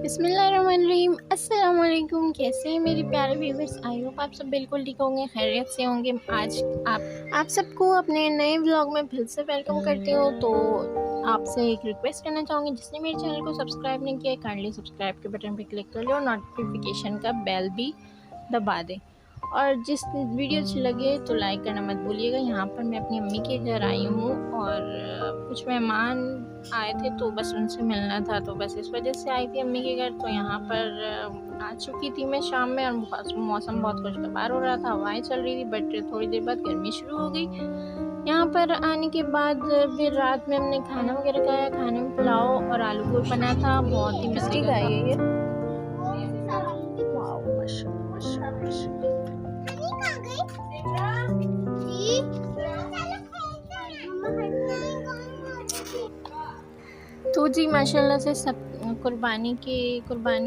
बिस्मिल्लाहिर्रहमानिर्रहीम। अस्सलाम वालेकुम। कैसे हैं मेरे प्यारे व्यूवर्स? आई होप आप सब बिल्कुल ठीक होंगे, खैरियत से होंगे। आज आप सबको अपने नए व्लॉग में फिर से वेलकम करती हूँ। तो आपसे एक रिक्वेस्ट करना चाहूँगी, जिसने मेरे चैनल को सब्सक्राइब नहीं किया है काइंडली सब्सक्राइब के बटन पर क्लिक कर लो और नोटिफिकेशन का बेल भी दबा दें। और जिस वीडियो अच्छी लगे तो लाइक करना मत भूलिएगा। यहाँ पर मैं अपनी अम्मी के घर आई हूँ और कुछ मेहमान आए थे तो बस उनसे मिलना था, तो बस इस वजह से आई थी अम्मी के घर। तो यहाँ पर आ चुकी थी मैं शाम में और मौसम बहुत खुशगवार हो रहा था, हवाएं चल रही थी, बट थोड़ी देर बाद गर्मी शुरू हो गई। यहाँ पर आने के बाद फिर रात में हमने खाना वगैरह खाया। खाने में पुलाव और आलू गोश्त बना था, बहुत ही किसकी मज़े का गाय था। है ये? वाओ, माशाल्लाह माशाल्लाह माशाल्लाह। तो जी माशाल्लाह से सब कुर्बानी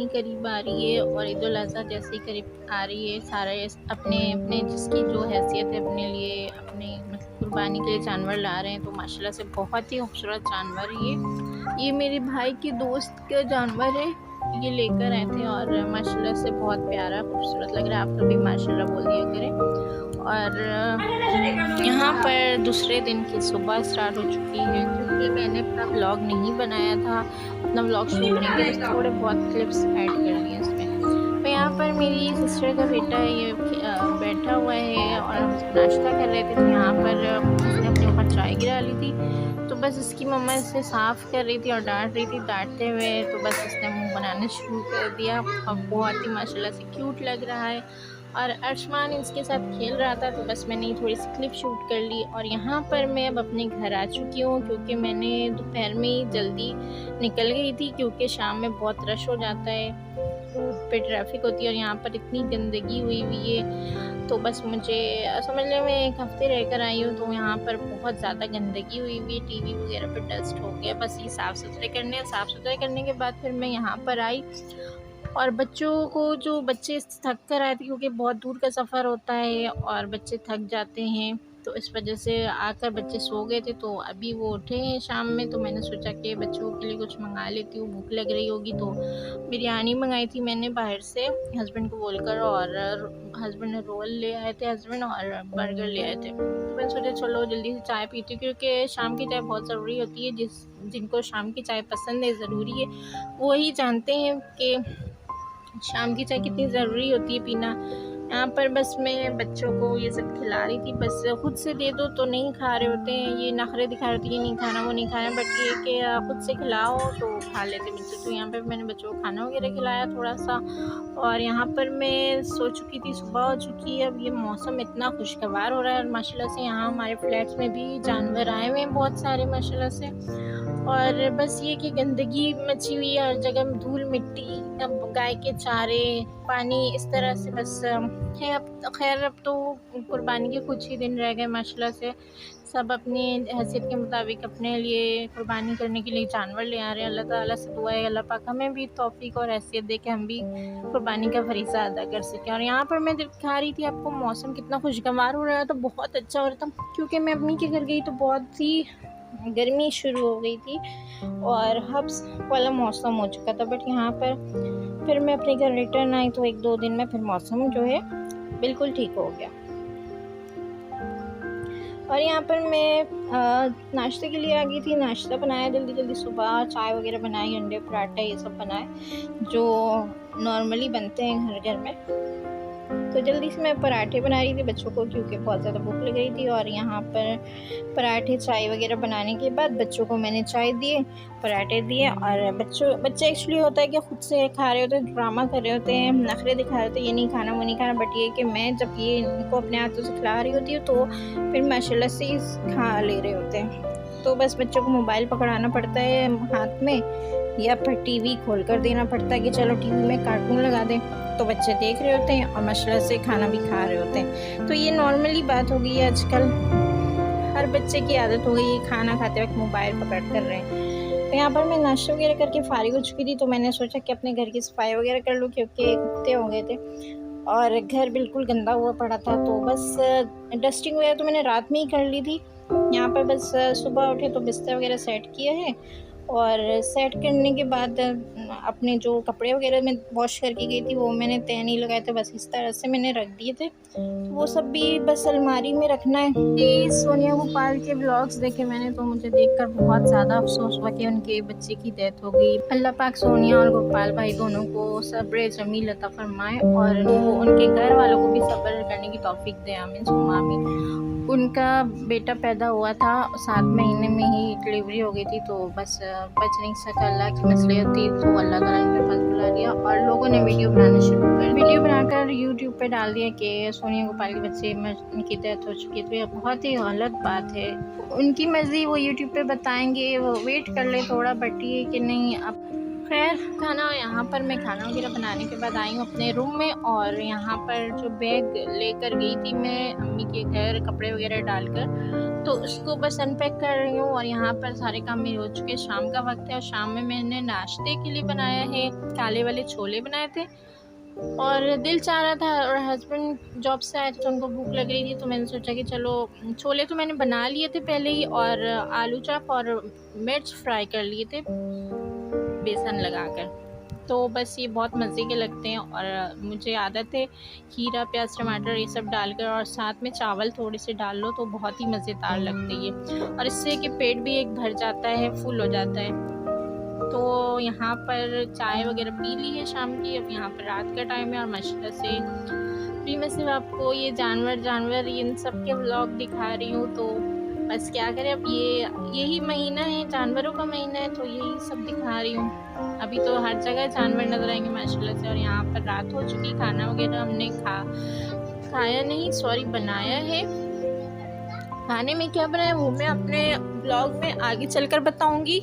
करीब आ रही है और ईद उल अज़हा जैसे ही करीब आ रही है, सारे अपने अपने जिसकी जो हैसियत है अपने लिए, अपने मतलब कुर्बानी के लिए जानवर ला रहे हैं। तो माशाल्लाह से बहुत ही खूबसूरत जानवर है ये मेरे भाई के दोस्त का जानवर है, ये लेकर आए थे और माशाल्लाह से बहुत प्यारा खूबसूरत लग रहा है। आप लोग भी माशाल्लाह बोल दिया करें। और यहाँ पर दूसरे दिन की सुबह स्टार्ट हो चुकी है, क्योंकि मैंने अपना व्लॉग नहीं बनाया था, अपना व्लॉग शूट नहीं किया, बस थोड़े बहुत क्लिप्स ऐड कर लिए इसमें। तो यहाँ पर मेरी सिस्टर का बेटा ये बैठा हुआ है और हम सब नाश्ता कर रहे थे। तो यहाँ पर उसने अपने ऊपर चाय गिरा ली थी, तो बस इसकी मम्मा इसे साफ़ कर रही थी और डांट रही थी। डांटते हुए तो बस इसने मुंह बनाना शुरू कर दिया और बहुत ही माशाल्लाह से क्यूट लग रहा है। और अर्शमान इसके साथ खेल रहा था, तो बस मैंने थोड़ी सी क्लिप शूट कर ली। और यहाँ पर मैं अब अपने घर आ चुकी हूँ, क्योंकि मैंने दोपहर में ही जल्दी निकल गई थी, क्योंकि शाम में बहुत रश हो जाता है, रोड पे ट्रैफिक होती है और यहाँ पर इतनी गंदगी हुई हुई है। तो बस मुझे समझने में एक हफ्ते रहकर आई हूँ, तो यहाँ पर बहुत ज़्यादा गंदगी हुई हुई है, टीवी वगैरह पर डस्ट हो गया। बस ये साफ़ सुथरे करने के बाद फिर मैं यहाँ पर आई। और बच्चों को, जो बच्चे थक कर आए थे, क्योंकि बहुत दूर का सफ़र होता है और बच्चे थक जाते हैं, तो इस वजह से आकर बच्चे सो गए थे। तो अभी वो उठे हैं शाम में, तो मैंने सोचा कि बच्चों के लिए कुछ मंगा लेती हूँ, भूख लग रही होगी। तो बिरयानी मंगाई थी मैंने बाहर से हस्बैंड को बोलकर, और हस्बैंड ने रोल ले आए थे हस्बैंड, और बर्गर ले आए थे। तो मैंने सोचा चलो जल्दी से चाय पीती हूँ, क्योंकि शाम की चाय बहुत ज़रूरी होती है। जिनको शाम की चाय पसंद है, ज़रूरी है, वो ही जानते हैं कि शाम की चाय कितनी ज़रूरी होती है पीना। यहाँ पर बस मैं बच्चों को ये सब खिला रही थी, बस खुद से दे दो तो नहीं खा रहे होते हैं, ये नखरे दिखा रहे होते हैं, ये नहीं खाना वो नहीं खाना, बट ये कि खुद से खिलाओ तो खा लेते बच्चे। तो यहाँ पर मैंने बच्चों को खाना वगैरह खिलाया थोड़ा सा। और यहाँ पर मैं सो चुकी थी, सुबह हो चुकी है, अब ये मौसम इतना खुशगवार हो रहा है और माशाल्लाह से यहाँ हमारे फ्लैट्स में भी जानवर आए हुए हैं बहुत सारे माशाल्लाह से। और बस ये कि गंदगी मची हुई है हर जगह, धूल मिट्टी, अब गाय के चारे, पानी, इस तरह से बस है। अब खैर, अब तो कुर्बानी के कुछ ही दिन रह गए माशाल्लाह से। सब अपनी हैसियत के मुताबिक अपने लिए कुर्बानी करने के लिए जानवर ले आ रहे हैं। अल्लाह ताला से दुआ है अल्लाह पाक हमें भी तौफीक और हैसियत दे के हम भी कुर्बानी का फरीज़ा अदा कर सकें। और यहाँ पर मैं दिखा रही थी आपको मौसम कितना खुशगवार हो रहा था, बहुत अच्छा हो रहा था, क्योंकि मैं अम्मी के घर गई तो बहुत ही गर्मी शुरू हो गई थी और हब्स वाला मौसम हो चुका था। बट यहाँ पर फिर मैं अपने घर रिटर्न आई तो 1-2 दिन में फिर मौसम जो है बिल्कुल ठीक हो गया। और यहाँ पर मैं नाश्ते के लिए आ गई थी, नाश्ता बनाया जल्दी सुबह, चाय वगैरह बनाई, अंडे पराठा ये सब बनाए जो नॉर्मली बनते हैं घर घर में। तो जल्दी से मैं पराठे बना रही थी बच्चों को, क्योंकि बहुत ज़्यादा भूख लग रही थी। और यहाँ पर पराठे चाय वगैरह बनाने के बाद बच्चों को मैंने चाय दिए, पराठे दिए। और बच्चे एक्चुअली होता है कि खुद से खा रहे होते हैं, ड्रामा कर रहे होते हैं, नखरे दिखा रहे होते हैं, ये नहीं खाना वो नहीं खाना। बट ये कि मैं जब ये इनको अपने हाथों से खिला रही होती हूँ तो फिर माशाल्लाह से खा ले रहे होते हैं। तो बस बच्चों को मोबाइल पकड़ाना पड़ता है हाथ में, या फिर टीवी खोल कर देना पड़ता है कि चलो टीवी में कार्टून लगा दें, तो बच्चे देख रहे होते हैं और माशाल्लाह से खाना भी खा रहे होते हैं। तो ये नॉर्मली बात हो गई है आजकल, हर बच्चे की आदत हो गई है खाना खाते वक्त मोबाइल पकड़ कर रहे हैं। तो यहाँ पर मैं नाश्ता वगैरह करके फारिग हो चुकी थी, तो मैंने सोचा कि अपने घर की सफाई वगैरह कर लूँ, क्योंकि 1 हफ्ते हो गए थे और घर बिल्कुल गंदा हुआ पड़ा था। तो बस डस्टिंग वगैरह तो मैंने रात में ही कर ली थी। यहाँ पर बस सुबह उठे तो बिस्तर वगैरह सेट किया है और सेट करने के बाद अपने जो कपड़े वगैरह मैं वॉश करके गई थी वो मैंने तह नहीं लगाए थे, बस इस तरह से मैंने रख दिए थे। तो वो सब भी बस अलमारी में रखना है। सोनिया गोपाल के व्लॉग्स देखे मैंने तो मुझे देखकर बहुत ज़्यादा अफसोस हुआ कि उनके बच्चे की डेथ हो गई। अल्लाह पाक सोनिया और गोपाल भाई दोनों को सब्र जमील अता फरमाए और वो उनके घर वालों को भी सब्र करने की तौफीक दे, आमीन सुम्मा आमीन। उनका बेटा पैदा हुआ था, 7 महीने में ही डिलीवरी हो गई थी, तो बस बच नहीं सका, अल्लाह की मसलियत थी, तो अल्लाह ताला ने मेरे पास बुला लिया और लोगों ने वीडियो बनाना शुरू कर दिया। वीडियो बनाकर यूट्यूब पे डाल दिया कि सोनिया गोपाल के बच्चे की डेथ हो चुकी है। तो ये बहुत ही गलत बात है। उनकी मर्ज़ी, वो यूट्यूब पे बताएंगे, वो वेट कर ले थोड़ा, बट ये कि नहीं। अब खैर खाना यहाँ पर मैं खाना वगैरह बनाने के बाद आई हूँ अपने रूम में, और यहाँ पर जो बैग लेकर गई थी मैं अम्मी के घर कपड़े वगैरह डालकर, तो उसको बस अनपैक कर रही हूँ। और यहाँ पर सारे काम मेरे हो चुके हैं, शाम का वक्त है और शाम में मैंने नाश्ते के लिए बनाया है काले वाले छोले बनाए थे, और दिल चाह रहा था, और हस्बैंड जॉब से आए थे तो उनको भूख लग रही थी, तो मैंने सोचा कि चलो छोले तो मैंने बना लिए थे पहले ही, और आलू चॉप और मिर्च फ्राई कर लिए थे बेसन लगाकर। तो बस ये बहुत मज़े के लगते हैं, और मुझे आदत है खीरा प्याज टमाटर ये सब डालकर, और साथ में चावल थोड़े से डाल लो तो बहुत ही मज़ेदार लगती है, और इससे कि पेट भी एक भर जाता है, फुल हो जाता है। तो यहाँ पर चाय वगैरह पी ली है शाम की, अब यहाँ पर रात का टाइम है, और माशाल्लाह से फ्री में सिर्फ आपको ये जानवर इन सब के व्लॉग दिखा रही हूँ। तो बस क्या करें, अब यही महीना है, जानवरों का महीना है, तो यही सब दिखा रही हूँ। अभी तो हर जगह जानवर नजर आएंगे माशाल्लाह से। और यहाँ पर रात हो चुकी, खाना वगैरह हमने खाया नहीं, सॉरी बनाया है। खाने में क्या बनाया वो मैं अपने ब्लॉग में आगे चलकर बताऊंगी।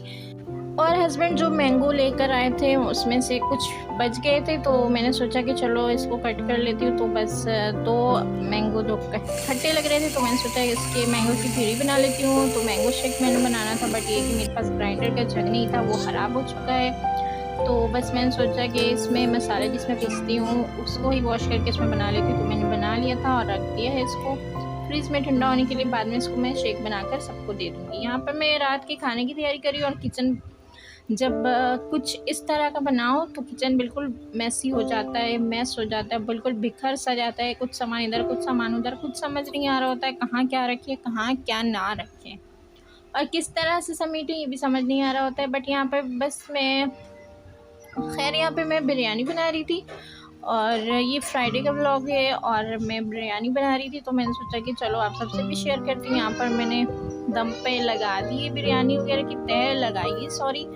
और हस्बैंड जो मैंगो लेकर आए थे उसमें से कुछ बच गए थे, तो मैंने सोचा कि चलो इसको कट कर लेती हूँ। तो बस 2 मैंगो जो खट्टे लग रहे थे, तो मैंने सोचा इसके मैंगो की प्यूरी बना लेती हूँ। तो मैंगो शेक मैंने बनाना था, बट ये कि मेरे पास ग्राइंडर का जग नहीं था, वो ख़राब हो चुका है। तो बस मैंने सोचा कि इसमें मसाले जिसमें पीसती हूँ उसको ही वॉश करके इसमें बना लेती हूँ। तो मैंने बना लिया था और रख दिया है इसको फ्रिज में ठंडा होने के लिए, बाद में इसको मैं शेक बनाकर सबको दे दूँगी। यहाँ पर मैं रात के खाने की तैयारी करी, और किचन जब कुछ इस तरह का बनाओ तो किचन बिल्कुल मैसी हो जाता है, मैस हो जाता है, बिल्कुल बिखर सा जाता है, कुछ सामान इधर कुछ सामान उधर, कुछ समझ नहीं आ रहा होता है कहाँ क्या रखें कहाँ क्या ना रखें, और किस तरह से समेटें ये भी समझ नहीं आ रहा होता है। बट यहाँ पर बस मैं खैर यहाँ पे मैं बिरयानी बना रही थी, और ये फ्राइडे का व्लॉग है, और मैं बिरयानी बना रही थी, तो मैंने सोचा कि चलो आप सबसे भी शेयर करती हूँ। यहाँ पर मैंने दम पे लगा दी है, बिरयानी वगैरह की तह लगाई है, सॉरी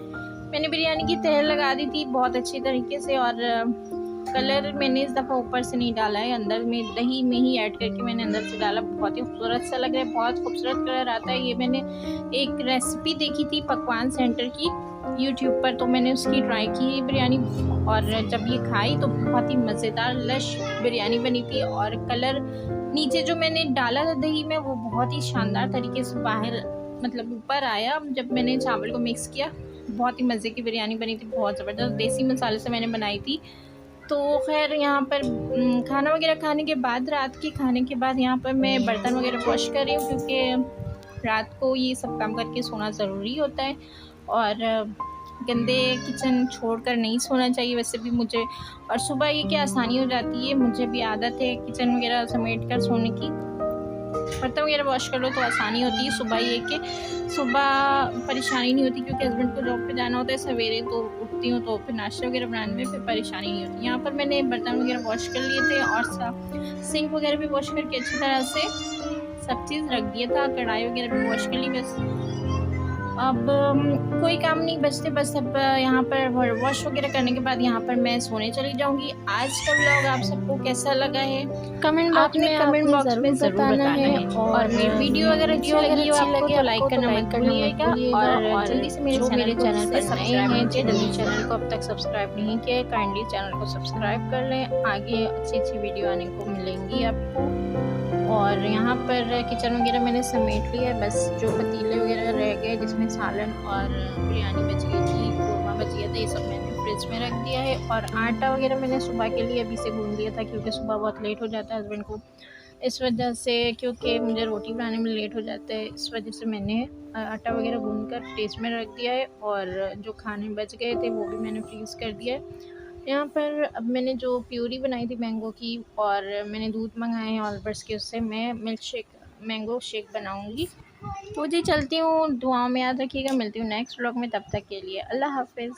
मैंने बिरयानी की तह लगा दी थी बहुत अच्छी तरीके से। और कलर मैंने इस दफ़ा ऊपर से नहीं डाला है, अंदर में दही में ही ऐड करके मैंने अंदर से डाला, बहुत ही खूबसूरत सा लग रहा है, बहुत खूबसूरत कलर आता है। ये मैंने एक रेसिपी देखी थी पकवान सेंटर की यूट्यूब पर, तो मैंने उसकी ट्राई की बिरयानी, और जब ये खाई तो बहुत ही मज़ेदार लश बिरयानी बनी थी। और कलर नीचे जो मैंने डाला था दही में वो बहुत ही शानदार तरीके से बाहर मतलब ऊपर आया जब मैंने चावल को मिक्स किया। बहुत ही मज़े की बिरयानी बनी थी, बहुत ज़बरदस्त देसी मसाले से मैंने बनाई थी। तो खैर यहाँ पर खाना वगैरह खाने के बाद, रात के खाने के बाद यहाँ पर मैं बर्तन वगैरह वॉश कर रही हूँ, क्योंकि रात को ये सब काम करके सोना ज़रूरी होता है, और गंदे किचन छोड़कर नहीं सोना चाहिए वैसे भी मुझे। और सुबह ये क्या आसानी हो जाती है, मुझे भी आदत है किचन वगैरह समेट कर सोने की, बर्तन वगैरह वॉश कर लो तो आसानी होती है। सुबह ये कि सुबह परेशानी नहीं होती, क्योंकि हस्बैंड को जॉब पे जाना होता है सवेरे, तो उठती हूँ तो फिर नाश्ता वगैरह बनाने में फिर परेशानी नहीं होती। यहाँ पर मैंने बर्तन वगैरह वॉश कर लिए थे, और सिंक वगैरह भी वॉश करके अच्छी तरह से सब चीज़ रख दिया था, कढ़ाई वगैरह भी वॉश कर ली। बस अब कोई काम नहीं बचते, बस अब यहाँ पर वॉश वगैरह करने के बाद यहाँ पर मैं सोने चली जाऊँगी। आज का व्लॉग आप सबको कैसा लगा है कमेंट बॉक्स में ज़रूर बताना है, और मेरी वीडियो अगर अच्छी लगी हो आपको तो लाइक करना मत भूलिएगा, और जल्दी से मेरे चैनल पर नए हैं जल्दी चैनल को अब तक सब्सक्राइब नहीं किया है, काइंडली चैनल को सब्सक्राइब कर लें, आगे अच्छी अच्छी वीडियो आने को मिलेंगी आपको। और यहाँ पर किचन वगैरह मैंने समेट लिया है, बस जो पतीले वगैरह रह गए जिसमें सालन और बिरयानी बच गई थी, कोरमा बच गया था, ये सब मैंने फ्रिज में रख दिया है। और आटा वगैरह मैंने सुबह के लिए अभी से गूंद लिया था, क्योंकि सुबह बहुत लेट हो जाता है हस्बैंड को इस वजह से, क्योंकि मुझे रोटी बनाने में लेट हो जाता है, इस वजह से मैंने आटा वगैरह गूँध कर फ्रिज में रख दिया है, और जो खाने बच गए थे वो भी मैंने फ्रीज़ कर दिया है। यहाँ पर अब मैंने जो प्यूरी बनाई थी मैंगो की, और मैंने दूध मँगाए हैं ऑलबर्स के, उससे मैं मिल्क शेक, मैंगो शेक बनाऊँगी। तो जी चलती हूँ, दुआओं में याद रखिएगा, मिलती हूँ नेक्स्ट व्लॉग में, तब तक के लिए अल्लाह हाफ़िज़।